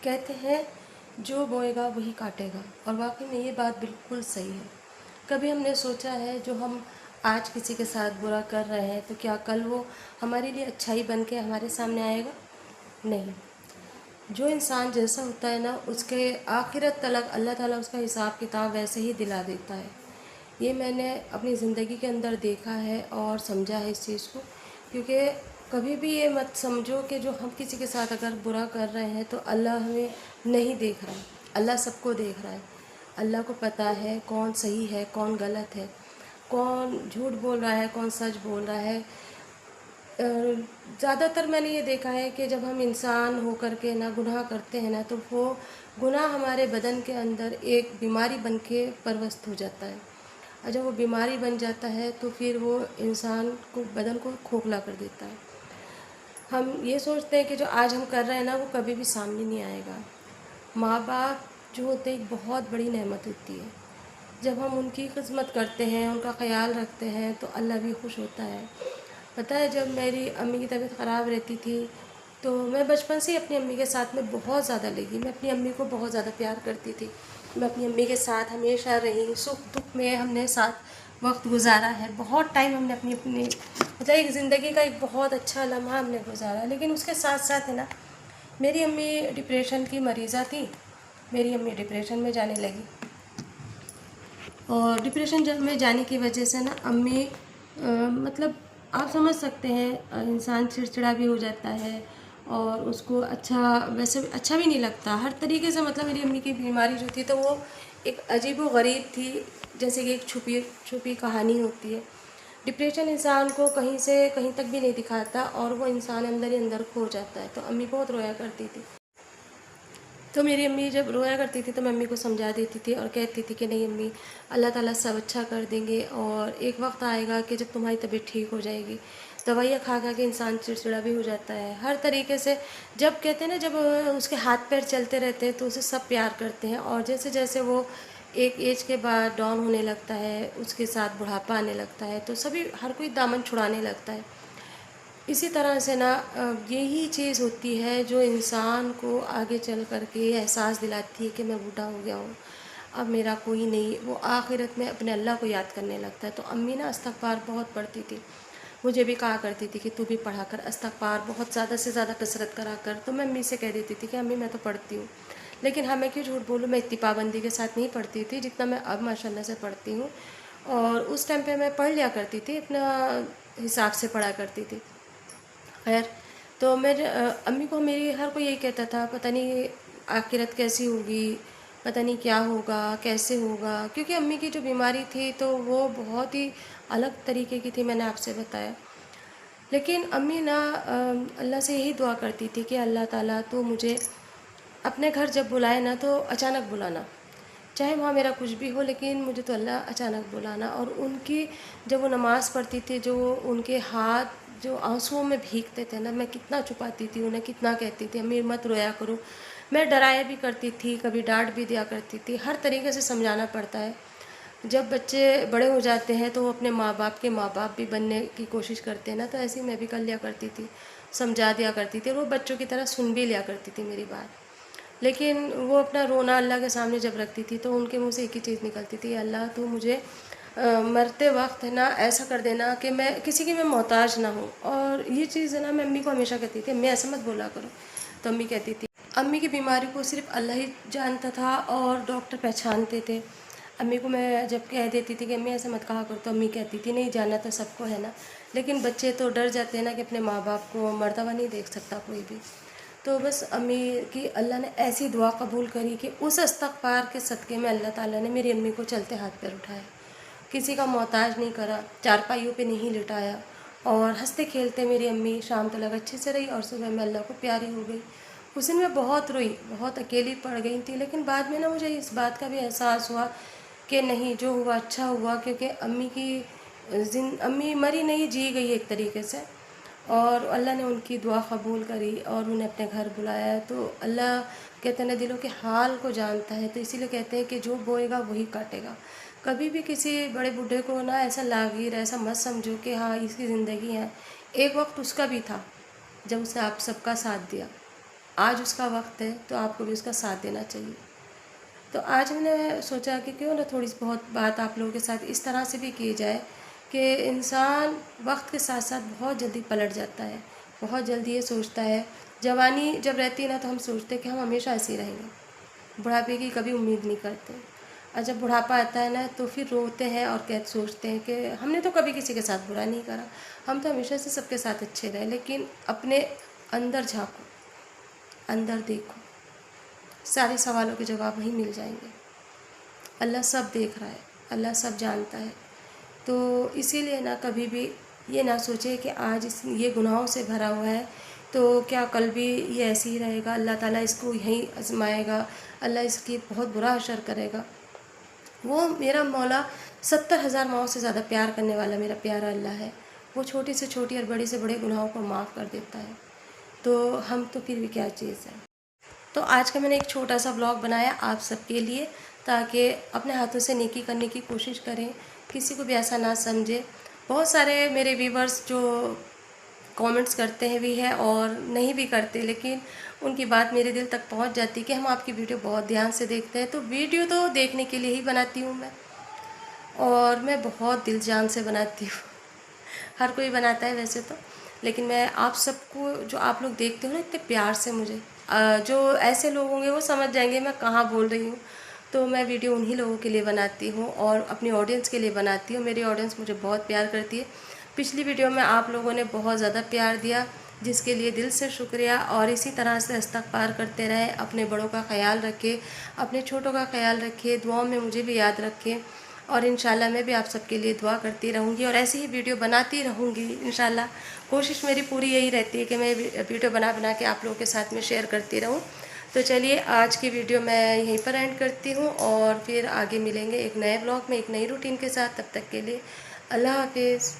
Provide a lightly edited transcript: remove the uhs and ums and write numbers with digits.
کہتے ہیں جو بوئے گا وہی کاٹے گا، اور واقعی میں یہ بات بالکل صحیح ہے۔ کبھی ہم نے سوچا ہے جو ہم آج کسی کے ساتھ برا کر رہے ہیں تو کیا کل وہ ہمارے لیے اچھائی بن کے ہمارے سامنے آئے گا؟ نہیں۔ جو انسان جیسا ہوتا ہے نا، اس کے آخرت تلک اللہ تعالیٰ اس کا حساب کتاب ویسے ہی دلا دیتا ہے۔ یہ میں نے اپنی زندگی کے اندر دیکھا ہے اور سمجھا ہے اس چیز کو، کیونکہ کبھی بھی یہ مت سمجھو کہ جو ہم کسی کے ساتھ اگر برا کر رہے ہیں تو اللہ ہمیں نہیں دیکھ رہا ہے۔ اللہ سب کو دیکھ رہا ہے۔ اللہ کو پتہ ہے کون صحیح ہے، کون غلط ہے، کون جھوٹ بول رہا ہے، کون سچ بول رہا ہے۔ زیادہ تر میں نے یہ دیکھا ہے کہ جب ہم انسان ہو کر کے نا گناہ کرتے ہیں نا، تو وہ گناہ ہمارے بدن کے اندر ایک بیماری بن کے پرست ہو جاتا ہے، اور جب وہ بیماری بن جاتا ہے تو پھر وہ انسان کو بدن کو کھوکھلا کر دیتا ہے۔ ہم یہ سوچتے ہیں کہ جو آج ہم کر رہے ہیں نا وہ کبھی بھی سامنے نہیں آئے گا۔ ماں باپ جو ہوتے ہیں ایک بہت بڑی نعمت ہوتی ہے۔ جب ہم ان کی خدمت کرتے ہیں، ان کا خیال رکھتے ہیں تو اللہ بھی خوش ہوتا ہے۔ پتہ ہے جب میری امی کی طبیعت خراب رہتی تھی تو میں بچپن سے ہی اپنی امی کے ساتھ میں بہت زیادہ لگی۔ میں اپنی امی کو بہت زیادہ پیار کرتی تھی۔ میں اپنی امی کے ساتھ ہمیشہ رہی، سکھ دکھ میں ہم نے ساتھ وقت گزارا ہے۔ بہت ٹائم ہم نے اپنی مطلب ایک زندگی کا ایک بہت اچھا لمحہ ہم نے گزارا، لیکن اس کے ساتھ ساتھ ہے نا میری امی ڈپریشن کی مریضہ تھی۔ میری امی ڈپریشن میں جانے لگی، اور ڈپریشن جب میں جانے کی وجہ سے نا امی مطلب آپ سمجھ سکتے ہیں انسان چڑچڑا بھی ہو جاتا ہے، اور اس کو ویسے اچھا بھی نہیں لگتا ہر طریقے سے۔ مطلب میری امی کی بیماری جو تھی تو وہ ایک عجیب و غریب تھی، جیسے کہ ایک چھپی کہانی ہوتی ہے۔ ڈپریشن انسان کو کہیں سے کہیں تک بھی نہیں دکھاتا، اور وہ انسان اندر ہی اندر کھو جاتا ہے۔ تو امی بہت رویا کرتی تھی، تو میری امی جب رویا کرتی تھی تو میں امی کو سمجھا دیتی تھی اور کہتی تھی کہ نہیں امی، اللہ تعالیٰ سب اچھا کر دیں گے، اور ایک وقت آئے گا کہ جب تمہاری طبیعت ٹھیک ہو جائے گی۔ دوائیاں کھا کھا کے انسان چڑچڑا بھی ہو جاتا ہے ہر طریقے سے۔ جب کہتے ہیں نا جب اس کے ہاتھ پیر چلتے رہتے ہیں تو اسے سب پیار کرتے ہیں، اور جیسے جیسے وہ ایک ایج کے بعد ڈاؤن ہونے لگتا ہے، اس کے ساتھ بڑھاپا آنے لگتا ہے تو ہر کوئی دامن چھڑانے لگتا ہے۔ اسی طرح سے نا یہی چیز ہوتی ہے جو انسان کو آگے چل کر کے احساس دلاتی ہے کہ میں بوڑھا ہو گیا ہوں، اب میرا کوئی نہیں۔ وہ آخرت میں اپنے اللہ کو یاد کرنے لگتا ہے۔ تو امی نا استغفار بہت پڑھتی تھی، مجھے بھی کہا کرتی تھی کہ تو بھی پڑھا کر استغفار، بہت زیادہ سے زیادہ کثرت کرا کر۔ تو میں امی سے کہہ دیتی تھی کہ امی میں تو پڑھتی ہوں، لیکن میں کیوں جھوٹ بولوں، میں اتنی پابندی کے ساتھ نہیں پڑھتی تھی جتنا میں اب ماشاء اللہ سے پڑھتی ہوں۔ اور اس ٹائم پہ میں پڑھ لیا کرتی تھی، اپنا حساب سے پڑھا کرتی تھی۔ خیر، تو میرے امی کو میری ہر کوئی یہی کہتا تھا پتہ نہیں آخرت کیسی ہوگی، پتہ نہیں کیا ہوگا، کیسے ہوگا، کیونکہ امی کی جو بیماری تھی تو وہ بہت ہی الگ طریقے کی تھی، میں نے آپ سے بتایا۔ لیکن امی نا اللہ سے یہی دعا کرتی تھی کہ اللہ تعالیٰ تو مجھے اپنے گھر جب بلائے نا تو اچانک بلانا، چاہے وہاں میرا کچھ بھی ہو، لیکن مجھے تو اللہ اچانک بلانا۔ اور ان کی جب وہ نماز پڑھتی تھی، جو ان کے ہاتھ جو آنسوؤں میں بھیگتے تھے نا، میں کتنا چھپاتی تھی انہیں، کتنا کہتی تھی امی مت رویا کرو۔ میں ڈرایا بھی کرتی تھی، کبھی ڈانٹ بھی دیا کرتی تھی، ہر طریقے سے سمجھانا پڑتا ہے۔ جب بچے بڑے ہو جاتے ہیں تو وہ اپنے ماں باپ بھی بننے کی کوشش کرتے ہیں نا، تو ایسے ہی میں بھی کر لیا کرتی تھی، سمجھا دیا کرتی تھی، اور وہ بچوں کی طرح سن بھی لیا کرتی تھی میری بات۔ لیکن وہ اپنا رونا اللہ کے سامنے جب رکھتی تھی تو ان کے منہ سے ایک ہی چیز نکلتی تھی، اللہ تو مجھے مرتے وقت ہے نا ایسا کر دینا کہ میں کسی کی میں محتاج نہ ہوں۔ اور یہ چیز ہے نا میں امی کو ہمیشہ کہتی تھی امی ایسا مت بولا کرو، تو امی کہتی تھی۔ امی کی بیماری کو صرف اللہ ہی جانتا تھا اور ڈاکٹر پہچانتے تھے۔ امی کو میں جب کہہ دیتی تھی کہ امی ایسا مت کہا کرو تو امی کہتی تھی نہیں، جانا تو سب کو ہے نا، لیکن بچے تو ڈر جاتے ہیں نا کہ اپنے ماں باپ کو مرتبہ نہیں دیکھ سکتا کوئی بھی۔ تو بس امی کی اللہ نے ایسی دعا قبول کری کہ اس استغفار کے صدقے میں اللہ تعالیٰ نے میری امی کو چلتے ہاتھ پہ اٹھایا، کسی کا محتاج نہیں کرا، چارپائیوں پہ نہیں لٹایا، اور ہنستے کھیلتے میری امی شام تلک اچھے سے رہی، اور صبح میں اللہ کو پیاری ہو گئی۔ اس دن میں بہت روئی، بہت اکیلی پڑ گئی تھی، لیکن بعد میں نا مجھے اس بات کا بھی احساس ہوا کہ نہیں، جو ہوا اچھا ہوا، کیونکہ امی مری نہیں، جی گئی ایک طریقے سے، اور اللہ نے ان کی دعا قبول کری اور انہیں اپنے گھر بلایا۔ تو اللہ کہتے ہیں نا دلوں کے حال کو جانتا ہے، تو اسی لیے کہتے ہیں کہ جو بوئے گا وہی کاٹے گا۔ کبھی بھی کسی بڑے بوڑھے کو نا ایسا لاغیر ایسا مت سمجھو کہ ہاں اس کی زندگی ہے، ایک وقت اس کا بھی تھا جب اس نے آپ سب کا ساتھ دیا۔ آج اس کا وقت ہے تو آپ کو بھی اس کا ساتھ دینا چاہیے۔ تو آج میں نے سوچا کہ کیوں نہ تھوڑی سی بہت بات آپ لوگوں کے ساتھ اس طرح سے بھی کی جائے کہ انسان وقت کے ساتھ ساتھ بہت جلدی پلٹ جاتا ہے، بہت جلدی یہ سوچتا ہے۔ جوانی جب رہتی ہے نا تو ہم سوچتے ہیں کہ ہم ہمیشہ ایسے ہی رہیں گے، بڑھاپے کی کبھی امید نہیں کرتے، اور جب بڑھاپا آتا ہے نا تو پھر روتے ہیں اور سوچتے ہیں کہ ہم نے تو کبھی کسی کے ساتھ برا نہیں کرا، ہم تو ہمیشہ سے سب کے ساتھ اچھے رہے۔ لیکن اپنے اندر جھانکو، اندر دیکھو، سارے سوالوں کے جواب وہیں مل جائیں گے۔ اللہ سب دیکھ رہا ہے، اللہ سب جانتا ہے۔ تو اسی لیے نا کبھی بھی یہ نہ سوچے کہ آج یہ گناہوں سے بھرا ہوا ہے تو کیا کل بھی یہ ایسے ہی رہے گا، اللہ تعالیٰ اس کو یہیں آزمائے گا، اللہ اس کی بہت برا حشر کرے گا۔ وہ میرا مولا 70,000 ماؤں سے زیادہ پیار کرنے والا میرا پیارا اللہ ہے، وہ چھوٹی سے چھوٹی اور بڑی سے بڑے گناہوں کو معاف کر دیتا ہے۔ تو ہم تو پھر بھی کیا چیز ہے۔ تو آج کا میں نے ایک چھوٹا سا بلاگ بنایا آپ سب کے لیے، تاکہ اپنے ہاتھوں سے نیکی کرنے کی کوشش کریں، کسی کو بھی ایسا نہ سمجھے۔ بہت سارے میرے ویورز جو کامنٹس کرتے ہیں بھی ہیں اور نہیں بھی کرتے، لیکن ان کی بات میرے دل تک پہنچ جاتی ہے کہ ہم آپ کی ویڈیو بہت دھیان سے دیکھتے ہیں۔ تو ویڈیو تو دیکھنے کے لیے ہی بناتی ہوں میں، اور میں بہت دل جان سے بناتی ہوں۔ ہر کوئی بناتا ہے ویسے تو، لیکن میں آپ سب کو، جو آپ لوگ دیکھتے ہو نا اتنے پیار سے مجھے، جو ایسے لوگ ہوں گے وہ سمجھ جائیں گے میں کہاں بول رہی ہوں۔ تو میں ویڈیو انہی لوگوں کے لیے بناتی ہوں اور اپنی آڈینس کے لیے بناتی ہوں۔ میری آڈینس مجھے بہت پیار کرتی ہے۔ پچھلی ویڈیو میں آپ لوگوں نے بہت زیادہ پیار دیا، جس کے لیے دل سے شکریہ، اور اسی طرح سے استغفار کرتے رہیں، اپنے بڑوں کا خیال رکھیں، اپنے چھوٹوں کا خیال رکھیں، دعاؤں میں مجھے بھی یاد رکھیں، اور انشاءاللہ میں بھی آپ سب کے لیے دعا کرتی رہوں گی اور ایسی ہی ویڈیو بناتی رہوں گی انشاءاللہ۔ کوشش میری پوری یہی رہتی ہے کہ میں ویڈیو بنا کے آپ لوگوں کے ساتھ میں شیئر کرتی رہوں۔ تو چلیے آج کی ویڈیو میں یہیں پر اینڈ کرتی ہوں، اور پھر آگے ملیں گے ایک نئے بلاگ میں ایک نئی روٹین کے ساتھ۔ تب تک کے لیے اللہ حافظ۔